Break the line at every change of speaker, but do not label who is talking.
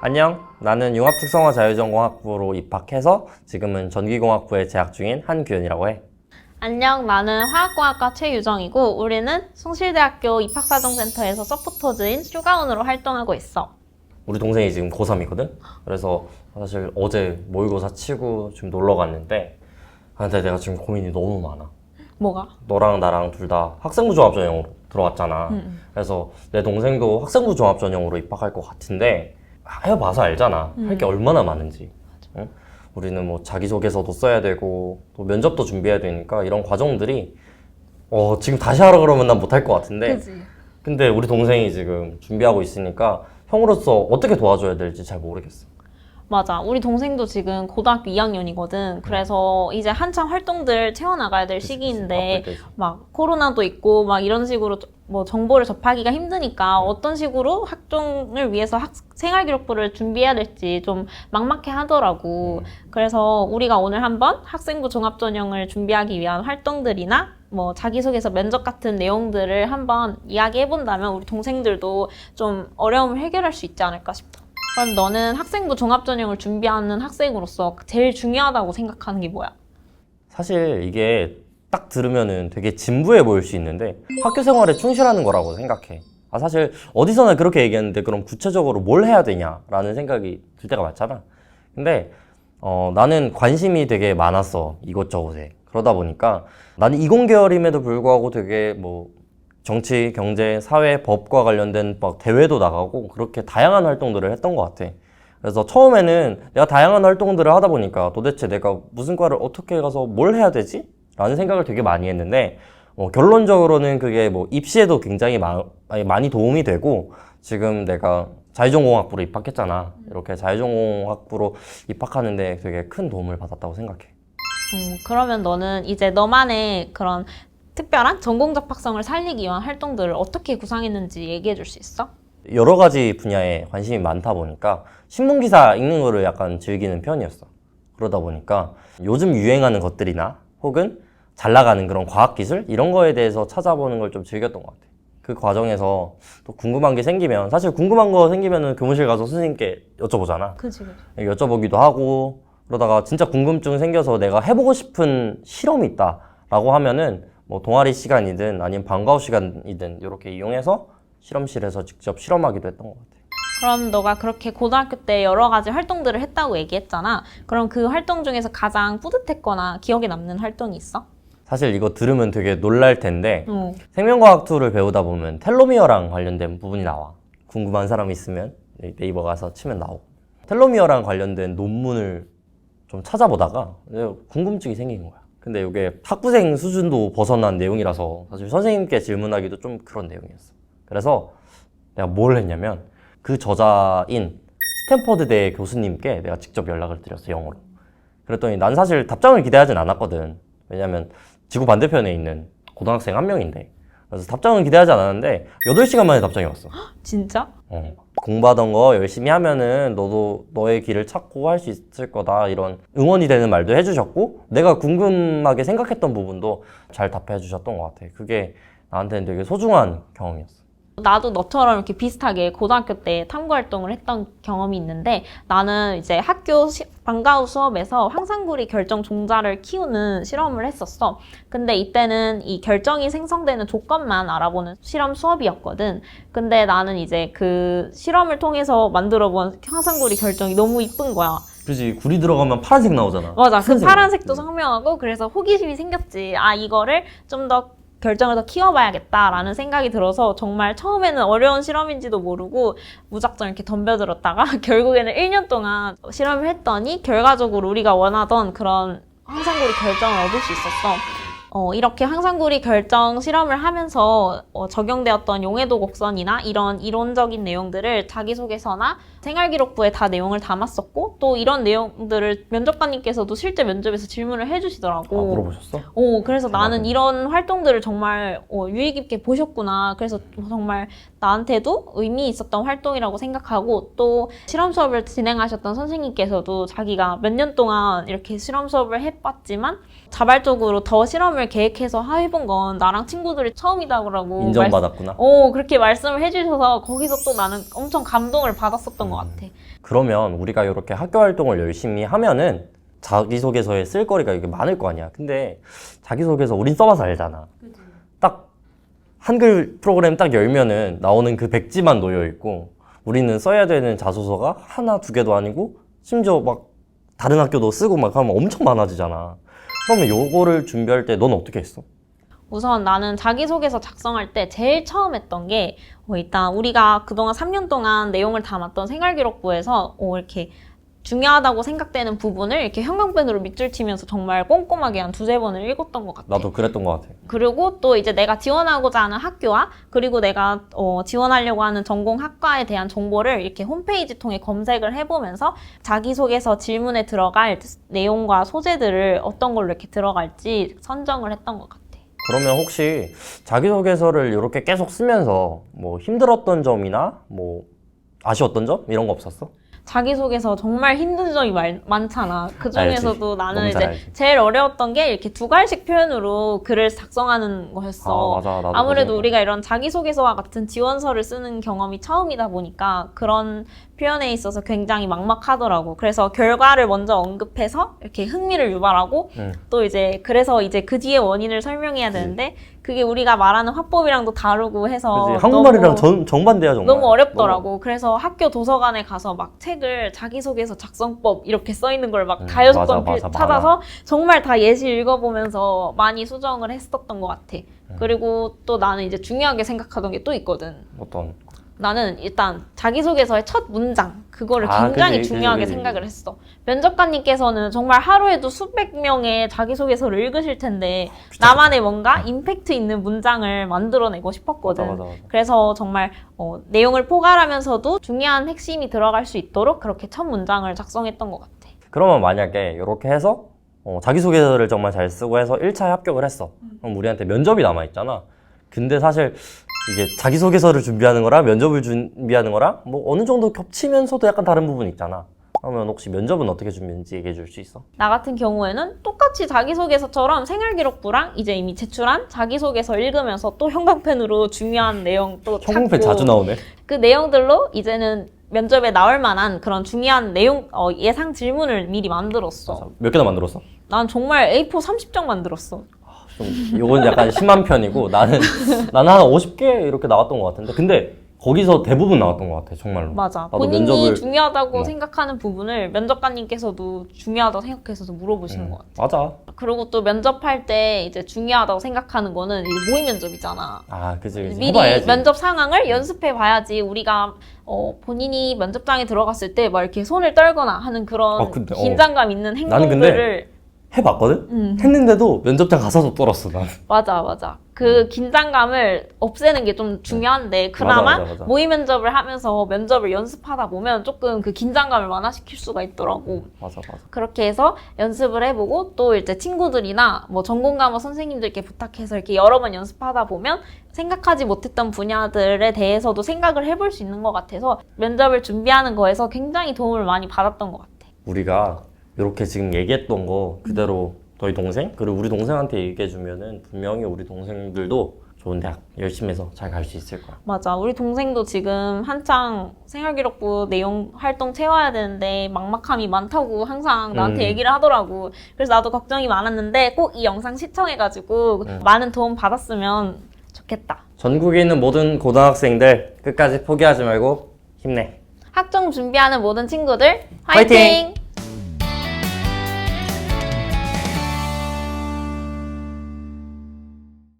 안녕, 나는 융합특성화 자율전공학부로 입학해서 지금은 전기공학부에 재학 중인 한규현이라고 해.
안녕, 나는 화학공학과 최유정이고 우리는 숭실대학교 입학사정센터에서 서포터즈인 슈가운으로 활동하고 있어.
우리 동생이 지금 고3이거든? 그래서 사실 어제 모의고사 치고 지금 놀러 갔는데 근데 내가 지금 고민이 너무 많아.
뭐가?
너랑 나랑 둘 다 학생부 종합 전형으로 들어갔잖아. 그래서 내 동생도 학생부 종합 전형으로 입학할 것 같은데 해봐서 알잖아. 할 게 얼마나 많은지. 응? 우리는 뭐 자기소개서도 써야 되고 또 면접도 준비해야 되니까 이런 과정들이 지금 다시 하라 그러면 난 못할 것 같은데
그치.
근데 우리 동생이 지금 준비하고 있으니까 형으로서 어떻게 도와줘야 될지 잘 모르겠어.
맞아. 우리 동생도 지금 고등학교 2학년이거든. 그래서 이제 한창 활동들 채워나가야 될 시기인데 막 코로나도 있고 막 이런 식으로 뭐 정보를 접하기가 힘드니까 어떤 식으로 학종을 위해서 생활기록부를 준비해야 될지 좀 막막해 하더라고. 그래서 우리가 오늘 한번 학생부 종합전형을 준비하기 위한 활동들이나 뭐 자기소개서 면접 같은 내용들을 한번 이야기해본다면 우리 동생들도 좀 어려움을 해결할 수 있지 않을까 싶어. 그럼 너는 학생부 종합전형을 준비하는 학생으로서 제일 중요하다고 생각하는 게 뭐야?
사실 이게 딱 들으면은 되게 진부해 보일 수 있는데 학교 생활에 충실하는 거라고 생각해. 사실 어디서나 그렇게 얘기하는데 그럼 구체적으로 뭘 해야 되냐라는 생각이 들 때가 많잖아. 근데 나는 관심이 되게 많았어, 이것저것에. 그러다 보니까 나는 이공계열임에도 불구하고 되게 뭐 정치, 경제, 사회, 법과 관련된 막 대회도 나가고 그렇게 다양한 활동들을 했던 것 같아. 그래서 처음에는 내가 다양한 활동들을 하다 보니까 도대체 내가 무슨 과를 어떻게 가서 뭘 해야 되지? 라는 생각을 되게 많이 했는데 결론적으로는 그게 뭐 입시에도 굉장히 많이 도움이 되고 지금 내가 자율전공학부로 입학했잖아. 이렇게 자율전공학부로 입학하는데 되게 큰 도움을 받았다고 생각해.
그러면 너는 이제 너만의 그런 특별한 전공적 학성을 살리기 위한 활동들을 어떻게 구상했는지 얘기해 줄 수 있어?
여러 가지 분야에 관심이 많다 보니까 신문기사 읽는 거를 약간 즐기는 편이었어. 그러다 보니까 요즘 유행하는 것들이나 혹은 잘 나가는 그런 과학기술 이런 거에 대해서 찾아보는 걸 좀 즐겼던 것 같아. 그 과정에서 또 궁금한 게 생기면 사실 궁금한 거 생기면은 교무실 가서 선생님께 여쭤보잖아.
그치.
여쭤보기도 하고 그러다가 진짜 궁금증 생겨서 내가 해보고 싶은 실험이 있다라고 하면은 뭐 동아리 시간이든 아니면 방과후 시간이든 이렇게 이용해서 실험실에서 직접 실험하기도 했던 것 같아.
그럼 너가 그렇게 고등학교 때 여러 가지 활동들을 했다고 얘기했잖아. 그럼 그 활동 중에서 가장 뿌듯했거나 기억에 남는 활동이 있어?
사실 이거 들으면 되게 놀랄 텐데 생명과학 2를 배우다 보면 텔로미어랑 관련된 부분이 나와. 궁금한 사람 있으면 네이버 가서 치면 나오고. 텔로미어랑 관련된 논문을 좀 찾아보다가 궁금증이 생긴 거야. 근데 이게 학부생 수준도 벗어난 내용이라서 사실 선생님께 질문하기도 좀 그런 내용이었어. 그래서 내가 뭘 했냐면 그 저자인 스탠퍼드대 교수님께 내가 직접 연락을 드렸어, 영어로. 그랬더니 난 사실 답장을 기대하진 않았거든. 왜냐면 지구 반대편에 있는 고등학생 한 명인데. 그래서 답장은 기대하지 않았는데 8시간 만에 답장이 왔어.
진짜?
공부하던 거 열심히 하면은 너도 너의 길을 찾고 할 수 있을 거다, 이런 응원이 되는 말도 해주셨고 내가 궁금하게 생각했던 부분도 잘 답해 주셨던 것 같아. 그게 나한테는 되게 소중한 경험이었어.
나도 너처럼 이렇게 비슷하게 고등학교 때 탐구 활동을 했던 경험이 있는데 나는 이제 학교 방과후 수업에서 황산구리 결정 종자를 키우는 실험을 했었어. 근데 이때는 이 결정이 생성되는 조건만 알아보는 실험 수업이었거든. 근데 나는 이제 그 실험을 통해서 만들어본 황산구리 결정이 너무 이쁜 거야.
그치, 구리 들어가면 파란색 나오잖아.
맞아. 그 파란색도 선명하고 그래서 호기심이 생겼지. 이거를 좀 더 결정을 더 키워봐야겠다라는 생각이 들어서 정말 처음에는 어려운 실험인지도 모르고 무작정 이렇게 덤벼들었다가 결국에는 1년 동안 실험을 했더니 결과적으로 우리가 원하던 그런 황산구리 결정을 얻을 수 있었어. 이렇게 황산구리 결정 실험을 하면서 적용되었던 용해도 곡선이나 이런 이론적인 내용들을 자기소개서나 생활기록부에 다 내용을 담았었고 또 이런 내용들을 면접관님께서도 실제 면접에서 질문을 해주시더라고.
물어보셨어?
그래서 나는 이런 활동들을 정말 유의 깊게 보셨구나. 그래서 정말 나한테도 의미 있었던 활동이라고 생각하고 또 실험 수업을 진행하셨던 선생님께서도 자기가 몇 년 동안 이렇게 실험 수업을 해봤지만 자발적으로 더 실험을 계획해서 해본 건 나랑 친구들이 처음이다라고
인정받았구나.
그렇게 말씀을 해주셔서 거기서 또 나는 엄청 감동을 받았었던 것 같아.
그러면 우리가 이렇게 학교 활동을 열심히 하면은 자기소개서에 쓸 거리가 이게 많을 거 아니야. 근데 자기소개서 우린 써봐서 알잖아. 딱 한글 프로그램 딱 열면은 나오는 그 백지만 놓여 있고 우리는 써야 되는 자소서가 하나 두 개도 아니고 심지어 막 다른 학교도 쓰고 막 하면 엄청 많아지잖아. 그러면 요거를 준비할 때 넌 어떻게 했어?
우선 나는 자기소개서 작성할 때 제일 처음 했던 게 일단 우리가 그동안 3년 동안 내용을 담았던 생활기록부에서 이렇게 중요하다고 생각되는 부분을 이렇게 형광펜으로 밑줄 치면서 정말 꼼꼼하게 한 두세 번을 읽었던 것 같아.
나도 그랬던 것 같아.
그리고 또 이제 내가 지원하고자 하는 학교와 그리고 내가 지원하려고 하는 전공 학과에 대한 정보를 이렇게 홈페이지 통해 검색을 해보면서 자기소개서 질문에 들어갈 내용과 소재들을 어떤 걸로 이렇게 들어갈지 선정을 했던 것 같아.
그러면 혹시 자기소개서를 이렇게 계속 쓰면서 뭐 힘들었던 점이나 뭐 아쉬웠던 점? 이런 거 없었어?
자기소개서 정말 힘든 점이 많잖아. 그 중에서도 나는
너무 잘
이제
알지.
제일 어려웠던 게 이렇게 두괄식 표현으로 글을 작성하는 거였어.
맞아. 나도
아무래도
그래.
우리가 이런 자기소개서와 같은 지원서를 쓰는 경험이 처음이다 보니까 그런 표현에 있어서 굉장히 막막하더라고. 그래서 결과를 먼저 언급해서 이렇게 흥미를 유발하고 또 이제 그래서 이제 그 뒤에 원인을 설명해야 되는데 그게 우리가 말하는 화법이랑도 다르고 해서
그치, 한국말이랑
너무
정반대야 정말.
너무 어렵더라고. 그래서 학교 도서관에 가서 막 책을 자기소개서 작성법 이렇게 써 있는 걸 막 다여섯 권
맞아,
찾아서 정말 다 예시 읽어보면서 많이 수정을 했었던 것 같아. 그리고 또 나는 이제 중요하게 생각하던 게 또 있거든.
어떤?
나는 일단 자기소개서의 첫 문장 그거를 굉장히
그지.
중요하게 생각을 했어. 면접관님께서는 정말 하루에도 수백 명의 자기소개서를 읽으실 텐데 나만의 뭔가 임팩트 있는 문장을 만들어내고 싶었거든.
맞아.
그래서 정말 내용을 포괄하면서도 중요한 핵심이 들어갈 수 있도록 그렇게 첫 문장을 작성했던 것 같아.
그러면 만약에 이렇게 해서 자기소개서를 정말 잘 쓰고 해서 1차에 합격을 했어. 그럼 우리한테 면접이 남아있잖아. 근데 사실 이게 자기소개서를 준비하는 거랑 면접을 준비하는 거랑 뭐 어느 정도 겹치면서도 약간 다른 부분이 있잖아. 그러면 혹시 면접은 어떻게 준비했는지 얘기해 줄 수 있어?
나 같은 경우에는 똑같이 자기소개서처럼 생활기록부랑 이제 이미 제출한 자기소개서 읽으면서 또 형광펜으로 중요한 내용 또
형광펜
찾고
자주 나오네.
그 내용들로 이제는 면접에 나올 만한 그런 중요한 내용 예상 질문을 미리 만들었어.
몇 개나 만들었어?
난 정말 A4 30장 만들었어.
좀 이건 약간 심한 편이고 나는 한 50개 이렇게 나왔던 것 같은데 근데 거기서 대부분 나왔던 것 같아 정말로.
맞아.
나도
본인이 중요하다고
어.
생각하는 부분을 면접관님께서도 중요하다고 생각해서 물어보시는 것 같아.
맞아.
그리고 또 면접할 때 이제 중요하다고 생각하는 거는 이제 모의 면접이잖아.
그치.
미리
해봐야지.
면접 상황을 연습해 봐야지 우리가 본인이 면접장에 들어갔을 때 막 이렇게 손을 떨거나 하는 그런
근데,
긴장감 있는
나는 근데
행동들을
해봤거든? 했는데도 면접장 가서도 떨었어 난.
맞아. 그 긴장감을 없애는 게 좀 중요한데 그나마
맞아.
모의 면접을 하면서 면접을 연습하다 보면 조금 그 긴장감을 완화시킬 수가 있더라고.
맞아.
그렇게 해서 연습을 해보고 또 이제 친구들이나 뭐 전공과목 선생님들께 부탁해서 이렇게 여러 번 연습하다 보면 생각하지 못했던 분야들에 대해서도 생각을 해볼 수 있는 것 같아서 면접을 준비하는 거에서 굉장히 도움을 많이 받았던 것 같아.
우리가 이렇게 지금 얘기했던 거 그대로 너희 동생 그리고 우리 동생한테 얘기해주면은 분명히 우리 동생들도 좋은 대학 열심히 해서 잘 갈 수 있을 거야.
맞아. 우리 동생도 지금 한창 생활기록부 내용 활동 채워야 되는데 막막함이 많다고 항상 나한테 얘기를 하더라고. 그래서 나도 걱정이 많았는데 꼭 이 영상 시청해가지고 많은 도움 받았으면 좋겠다.
전국에 있는 모든 고등학생들 끝까지 포기하지 말고 힘내.
학종 준비하는 모든 친구들
화이팅!
화이팅!